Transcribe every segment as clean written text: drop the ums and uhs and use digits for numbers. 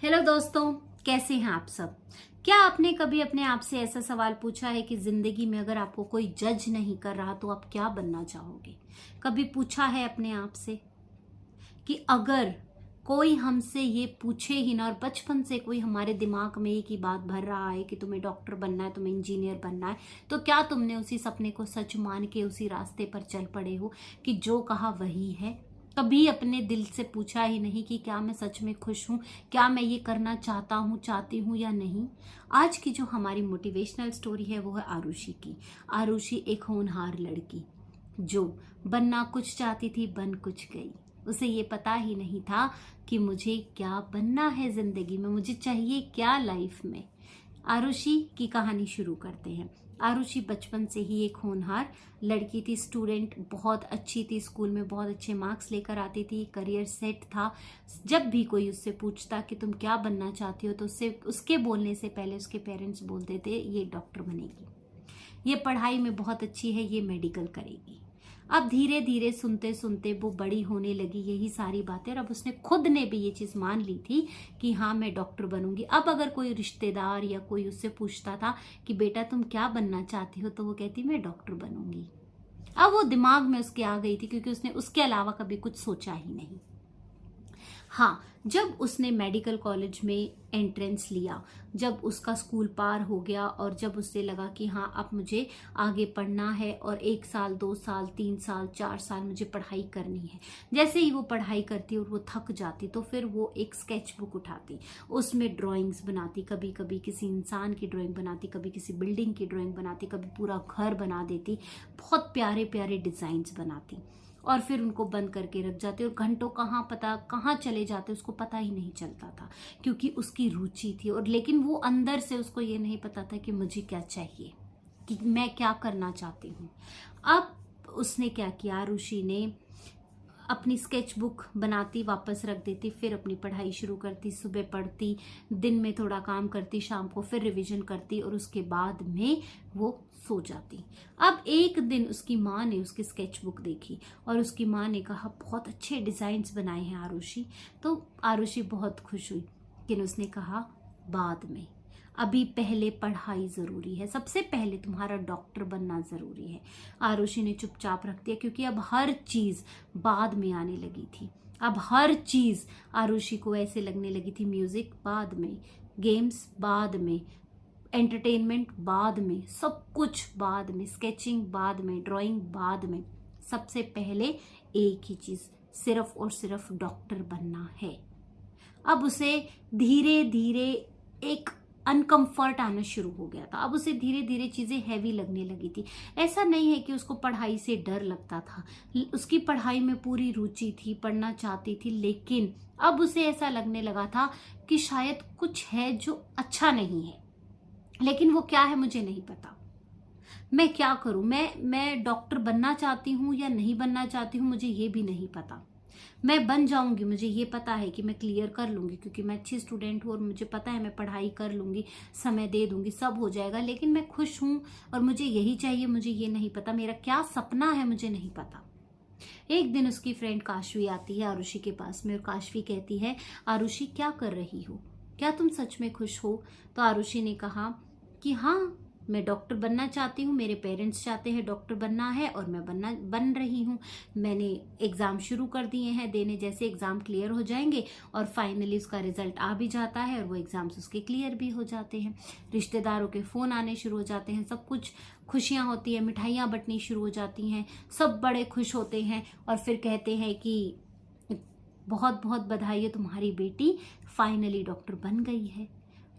Hello दोस्तों, कैसे हैं आप सब। क्या आपने कभी अपने आप से ऐसा सवाल पूछा है कि जिंदगी में अगर आपको कोई जज नहीं कर रहा तो आप क्या बनना चाहोगे। कभी पूछा है अपने आप से कि अगर कोई हमसे ये पूछे ही ना और बचपन से कोई हमारे दिमाग में एक ही बात भर रहा है कि तुम्हें डॉक्टर बनना है, तुम्हें इंजीनियर बनना है, तो क्या तुमने उसी सपने को सच मान के उसी रास्ते पर चल पड़े हो कि जो कहा वही है। कभी अपने दिल से पूछा ही नहीं कि क्या मैं सच में खुश हूँ, क्या मैं ये करना चाहता हूँ, चाहती हूँ या नहीं। आज की जो हमारी मोटिवेशनल स्टोरी है वो है आरुषि की। आरुषि एक होनहार लड़की जो बनना कुछ चाहती थी, बन कुछ गई। उसे ये पता ही नहीं था कि मुझे क्या बनना है जिंदगी में, मुझे चाहिए क्या लाइफ में। आरुषि की कहानी शुरू करते हैं। आरुषि बचपन से ही एक होनहार लड़की थी, स्टूडेंट बहुत अच्छी थी, स्कूल में बहुत अच्छे मार्क्स लेकर आती थी, करियर सेट था। जब भी कोई उससे पूछता कि तुम क्या बनना चाहती हो तो उसके बोलने से पहले उसके पेरेंट्स बोलते थे ये डॉक्टर बनेगी, ये पढ़ाई में बहुत अच्छी है, ये मेडिकल करेगी। अब धीरे धीरे सुनते सुनते वो बड़ी होने लगी यही सारी बातें, और अब उसने खुद ने भी ये चीज मान ली थी कि हाँ मैं डॉक्टर बनूंगी। अब अगर कोई रिश्तेदार या कोई उससे पूछता था कि बेटा तुम क्या बनना चाहती हो, तो वो कहती मैं डॉक्टर बनूंगी। अब वो दिमाग में उसके आ गई थी क्योंकि उसने उसके अलावा कभी कुछ सोचा ही नहीं। हाँ, जब उसने मेडिकल कॉलेज में एंट्रेंस लिया, जब उसका स्कूल पार हो गया और जब उसे लगा कि हाँ अब मुझे आगे पढ़ना है और 1 साल 2 साल 3 साल 4 साल मुझे पढ़ाई करनी है। जैसे ही वो पढ़ाई करती और वो थक जाती तो फिर वो एक स्केच बुक उठाती, उसमें ड्राइंग्स बनाती, कभी कभी किसी इंसान की ड्राइंग बनाती, कभी किसी बिल्डिंग की ड्राइंग बनाती, कभी पूरा घर बना देती, बहुत प्यारे प्यारे डिजाइन्स बनाती और फिर उनको बंद करके रख जाते और घंटों कहाँ चले जाते उसको पता ही नहीं चलता था क्योंकि उसकी रुचि थी। और लेकिन वो अंदर से उसको ये नहीं पता था कि मुझे क्या चाहिए, कि मैं क्या करना चाहती हूँ। अब उसने क्या किया, ऋषि ने अपनी स्केच बुक बनाती, वापस रख देती, फिर अपनी पढ़ाई शुरू करती। सुबह पढ़ती, दिन में थोड़ा काम करती, शाम को फिर रिवीजन करती और उसके बाद में वो सो जाती। अब एक दिन उसकी माँ ने उसकी स्केच बुक देखी और उसकी माँ ने कहा बहुत अच्छे डिजाइन्स बनाए हैं आरुषि। तो आरुषि बहुत खुश हुई, लेकिन उसने कहा बाद में, अभी पहले पढ़ाई जरूरी है, सबसे पहले तुम्हारा डॉक्टर बनना जरूरी है। आरुषि ने चुपचाप रख दिया क्योंकि अब हर चीज बाद में आने लगी थी। अब हर चीज आरुषि को ऐसे लगने लगी थी, म्यूजिक बाद में, गेम्स बाद में, एंटरटेनमेंट बाद में, सब कुछ बाद में, स्केचिंग बाद में, ड्राइंग बाद में, सबसे पहले एक ही चीज, सिर्फ और सिर्फ डॉक्टर बनना है। अब उसे धीरे धीरे एक अनकंफर्ट आना शुरू हो गया था। अब उसे धीरे धीरे चीजें हैवी लगने लगी थी। ऐसा नहीं है कि उसको पढ़ाई से डर लगता था, उसकी पढ़ाई में पूरी रुचि थी, पढ़ना चाहती थी, लेकिन अब उसे ऐसा लगने लगा था कि शायद कुछ है जो अच्छा नहीं है, लेकिन वो क्या है मुझे नहीं पता। मैं क्या करूं, मैं डॉक्टर बनना चाहती हूँ या नहीं बनना चाहती हूँ मुझे ये भी नहीं पता। मैं बन जाऊंगी, मुझे ये पता है कि मैं क्लियर कर लूंगी क्योंकि मैं अच्छी स्टूडेंट हूँ और मुझे पता है मैं पढ़ाई कर लूंगी, समय दे दूंगी, सब हो जाएगा। लेकिन मैं खुश हूँ और मुझे यही चाहिए, मुझे ये नहीं पता मेरा क्या सपना है, मुझे नहीं पता। एक दिन उसकी फ्रेंड काशवी आती है आरुषि के पास में और काशवी कहती है आरुषि क्या कर रही हो, क्या तुम सच में खुश हो। तो आरुषि ने कहा कि हाँ मैं डॉक्टर बनना चाहती हूँ, मेरे पेरेंट्स चाहते हैं डॉक्टर बनना है और मैं बन रही हूँ। मैंने एग्जाम शुरू कर दिए हैं देने, जैसे एग्जाम क्लियर हो जाएंगे और फाइनली उसका रिजल्ट आ भी जाता है और वो एग्जाम्स उसके क्लियर भी हो जाते हैं, रिश्तेदारों के फोन आने शुरू हो जाते हैं, सब कुछ खुशियां होती है, मिठाइयां बंटनी शुरू हो जाती हैं, सब बड़े खुश होते हैं और फिर कहते हैं कि बहुत बहुत बधाई है, तुम्हारी बेटी फाइनली डॉक्टर बन गई है।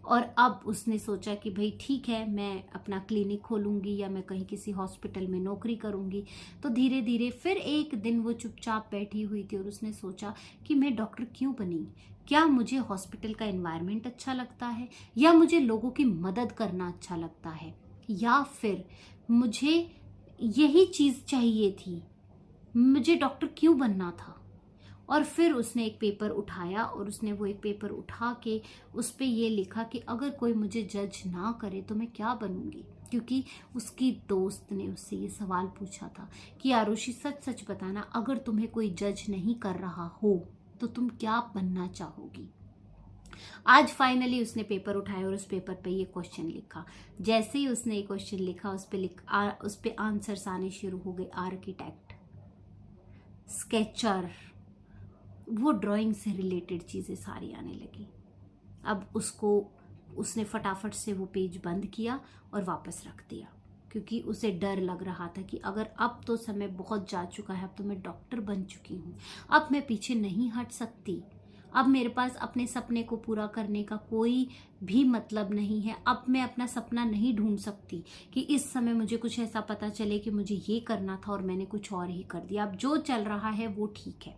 और अब उसने सोचा कि भाई ठीक है, मैं अपना क्लिनिक खोलूंगी या मैं कहीं किसी हॉस्पिटल में नौकरी करूंगी। तो धीरे धीरे फिर एक दिन वो चुपचाप बैठी हुई थी और उसने सोचा कि मैं डॉक्टर क्यों बनी, क्या मुझे हॉस्पिटल का एनवायरनमेंट अच्छा लगता है, या मुझे लोगों की मदद करना अच्छा लगता है, या फिर मुझे यही चीज चाहिए थी, मुझे डॉक्टर क्यों बनना था। और फिर उसने एक पेपर उठाया और उसने वो एक पेपर उठा के उस पे ये लिखा कि अगर कोई मुझे जज ना करे तो मैं क्या बनूंगी। क्योंकि उसकी दोस्त ने उससे ये सवाल पूछा था कि आरुषि सच सच बताना, अगर तुम्हें कोई जज नहीं कर रहा हो तो तुम क्या बनना चाहोगी। आज फाइनली उसने पेपर उठाया और उस पेपर पे ये क्वेश्चन लिखा। जैसे ही उसने ये क्वेश्चन लिखा उस पे आंसर्स आने शुरू हो गए। आर्किटेक्ट, स्केचर, वो ड्राइंग से रिलेटेड चीजें सारी आने लगी। अब उसने फटाफट से वो पेज बंद किया और वापस रख दिया, क्योंकि उसे डर लग रहा था कि अगर अब तो समय बहुत जा चुका है, अब तो मैं डॉक्टर बन चुकी हूँ, अब मैं पीछे नहीं हट सकती, अब मेरे पास अपने सपने को पूरा करने का कोई भी मतलब नहीं है, अब मैं अपना सपना नहीं ढूंढ सकती कि इस समय मुझे कुछ ऐसा पता चले कि मुझे ये करना था और मैंने कुछ और ही कर दिया, अब जो चल रहा है वो ठीक है।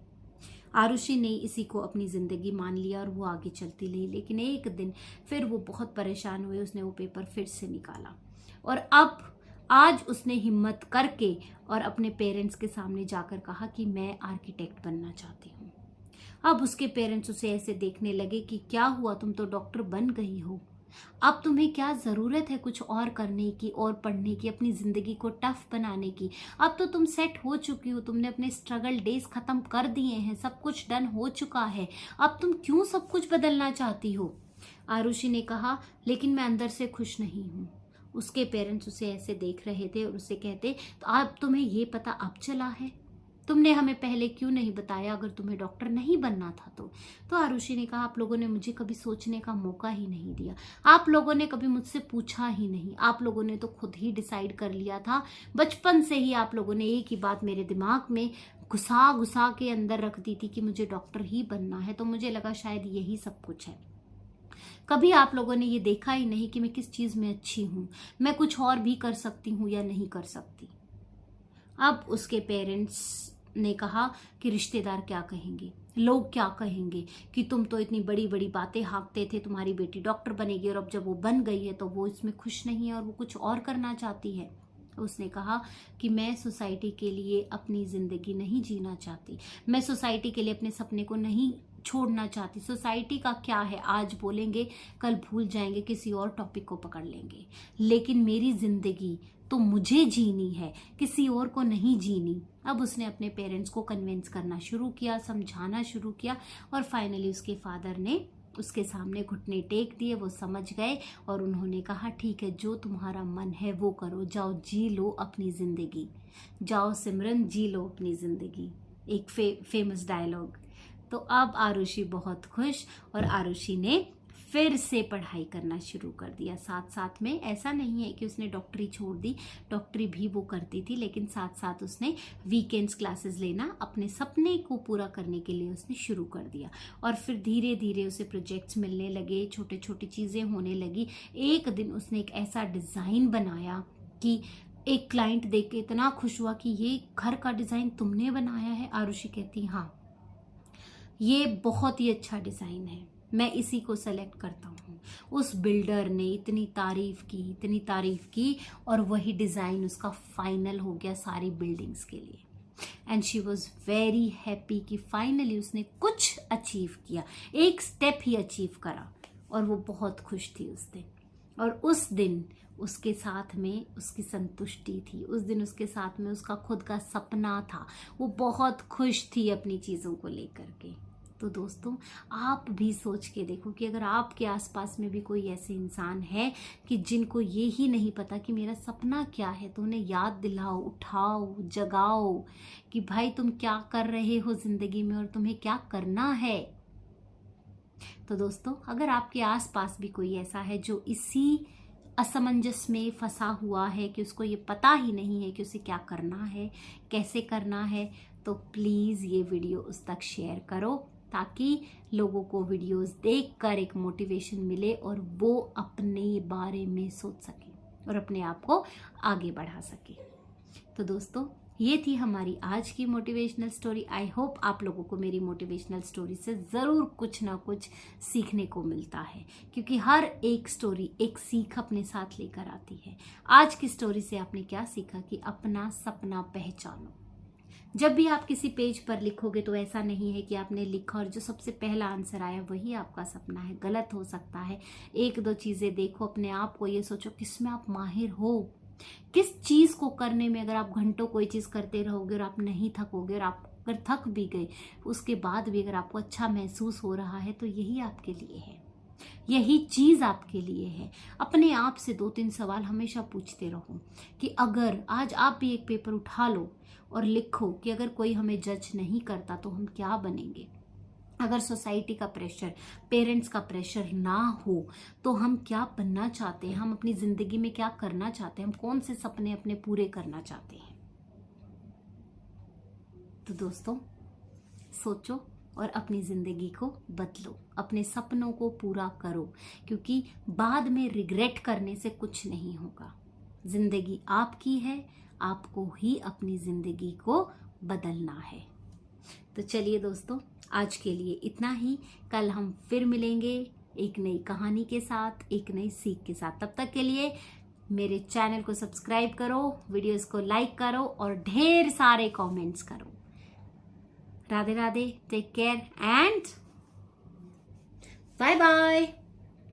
आरुषि ने इसी को अपनी जिंदगी मान लिया और वो आगे चलती रही। लेकिन एक दिन फिर वो बहुत परेशान हुए, उसने वो पेपर फिर से निकाला और अब आज उसने हिम्मत करके और अपने पेरेंट्स के सामने जाकर कहा कि मैं आर्किटेक्ट बनना चाहती हूँ। अब उसके पेरेंट्स उसे ऐसे देखने लगे कि क्या हुआ, तुम तो डॉक्टर बन गई हो, अब तुम्हें क्या जरूरत है कुछ और करने की और पढ़ने की, अपनी जिंदगी को टफ बनाने की, अब तो तुम सेट हो चुकी हो, तुमने अपने स्ट्रगल डेज खत्म कर दिए हैं, सब कुछ डन हो चुका है, अब तुम क्यों सब कुछ बदलना चाहती हो। आरुषि ने कहा लेकिन मैं अंदर से खुश नहीं हूँ। उसके पेरेंट्स उसे ऐसे देख रहे थे और उसे कहते तो अब तुम्हें ये पता अब चला है, तुमने हमें पहले क्यों नहीं बताया अगर तुम्हें डॉक्टर नहीं बनना था तो आरुषि ने कहा आप लोगों ने मुझे कभी सोचने का मौका ही नहीं दिया, आप लोगों ने कभी मुझसे पूछा ही नहीं, आप लोगों ने तो खुद ही डिसाइड कर लिया था, बचपन से ही आप लोगों ने एक ही बात मेरे दिमाग में घुसा घुसा के अंदर रख दी थी कि मुझे डॉक्टर ही बनना है, तो मुझे लगा शायद यही सब कुछ है। कभी आप लोगों ने ये देखा ही नहीं कि मैं किस चीज में अच्छी हूँ, मैं कुछ और भी कर सकती हूँ या नहीं कर सकती। अब उसके पेरेंट्स ने कहा कि रिश्तेदार क्या कहेंगे, लोग क्या कहेंगे कि तुम तो इतनी बड़ी बड़ी बातें हाँकते थे, तुम्हारी बेटी डॉक्टर बनेगी और अब जब वो बन गई है तो वो इसमें खुश नहीं है और वो कुछ और करना चाहती है। उसने कहा कि मैं सोसाइटी के लिए अपनी जिंदगी नहीं जीना चाहती, मैं सोसाइटी के लिए अपने सपने को नहीं छोड़ना चाहती, सोसाइटी का क्या है, आज बोलेंगे कल भूल जाएंगे, किसी और टॉपिक को पकड़ लेंगे, लेकिन मेरी जिंदगी तो मुझे जीनी है, किसी और को नहीं जीनी। अब उसने अपने पेरेंट्स को कन्विंस करना शुरू किया, समझाना शुरू किया और फाइनली उसके फादर ने उसके सामने घुटने टेक दिए, वो समझ गए और उन्होंने कहा ठीक है जो तुम्हारा मन है वो करो, जाओ जी लो अपनी जिंदगी, जाओ सिमरन जी लो अपनी जिंदगी, एक फेमस डायलॉग। तो अब आरुषि बहुत खुश और आरुषि ने फिर से पढ़ाई करना शुरू कर दिया। साथ साथ में ऐसा नहीं है कि उसने डॉक्टरी छोड़ दी, डॉक्टरी भी वो करती थी, लेकिन साथ साथ उसने वीकेंड्स क्लासेस लेना अपने सपने को पूरा करने के लिए उसने शुरू कर दिया। और फिर धीरे धीरे उसे प्रोजेक्ट्स मिलने लगे, छोटी छोटी चीज़ें होने लगी। एक दिन उसने एक ऐसा डिज़ाइन बनाया कि एक क्लाइंट देख के इतना खुश हुआ कि ये घर का डिज़ाइन तुमने बनाया है। आरुषि कहती हाँ, ये बहुत ही अच्छा डिज़ाइन है, मैं इसी को सेलेक्ट करता हूँ। उस बिल्डर ने इतनी तारीफ की और वही डिज़ाइन उसका फाइनल हो गया सारी बिल्डिंग्स के लिए। And she was very happy कि फाइनली उसने कुछ अचीव किया, एक स्टेप ही अचीव करा और वो बहुत खुश थी उस दिन। और उस दिन उसके साथ में उसकी संतुष्टि थी, उस दिन उसके साथ में उसका खुद का सपना था, वो बहुत खुश थी अपनी चीज़ों को लेकर के। तो दोस्तों आप भी सोच के देखो कि अगर आपके आसपास में भी कोई ऐसे इंसान है कि जिनको ये ही नहीं पता कि मेरा सपना क्या है, तो उन्हें याद दिलाओ, उठाओ, जगाओ कि भाई तुम क्या कर रहे हो जिंदगी में और तुम्हें क्या करना है। तो दोस्तों अगर आपके आसपास भी कोई ऐसा है जो इसी असमंजस में फंसा हुआ है कि उसको ये पता ही नहीं है कि उसे क्या करना है, कैसे करना है, तो प्लीज़ ये वीडियो उस तक शेयर करो ताकि लोगों को वीडियोस देखकर एक मोटिवेशन मिले और वो अपने बारे में सोच सके और अपने आप को आगे बढ़ा सके। तो दोस्तों ये थी हमारी आज की मोटिवेशनल स्टोरी। आई होप आप लोगों को मेरी मोटिवेशनल स्टोरी से ज़रूर कुछ ना कुछ सीखने को मिलता है, क्योंकि हर एक स्टोरी एक सीख अपने साथ लेकर आती है। आज की स्टोरी से आपने क्या सीखा कि अपना सपना पहचानो। जब भी आप किसी पेज पर लिखोगे तो ऐसा नहीं है कि आपने लिखा और जो सबसे पहला आंसर आया वही आपका सपना है, गलत हो सकता है। एक दो चीज़ें देखो, अपने आप को ये सोचो किसमें आप माहिर हो, किस चीज़ को करने में अगर आप घंटों कोई चीज़ करते रहोगे और आप नहीं थकोगे और आप अगर थक भी गए उसके बाद भी अगर आपको अच्छा महसूस हो रहा है तो यही आपके लिए है। यही चीज आपके लिए है। अपने आप से 2-3 सवाल हमेशा पूछते रहो कि अगर आज आप भी एक पेपर उठा लो और लिखो कि अगर कोई हमें जज नहीं करता तो हम क्या बनेंगे। अगर सोसाइटी का प्रेशर, पेरेंट्स का प्रेशर ना हो तो हम क्या बनना चाहते हैं, हम अपनी जिंदगी में क्या करना चाहते हैं, हम कौन से सपने अपने पूरे करना चाहते हैं। तो दोस्तों सोचो और अपनी जिंदगी को बदलो, अपने सपनों को पूरा करो, क्योंकि बाद में रिग्रेट करने से कुछ नहीं होगा। जिंदगी आपकी है, आपको ही अपनी जिंदगी को बदलना है। तो चलिए दोस्तों, आज के लिए इतना ही। कल हम फिर मिलेंगे एक नई कहानी के साथ, एक नई सीख के साथ। तब तक के लिए मेरे चैनल को सब्सक्राइब करो, वीडियोस को लाइक करो और ढेर सारे कमेंट्स करो। Radhe Radhe, take care and bye bye.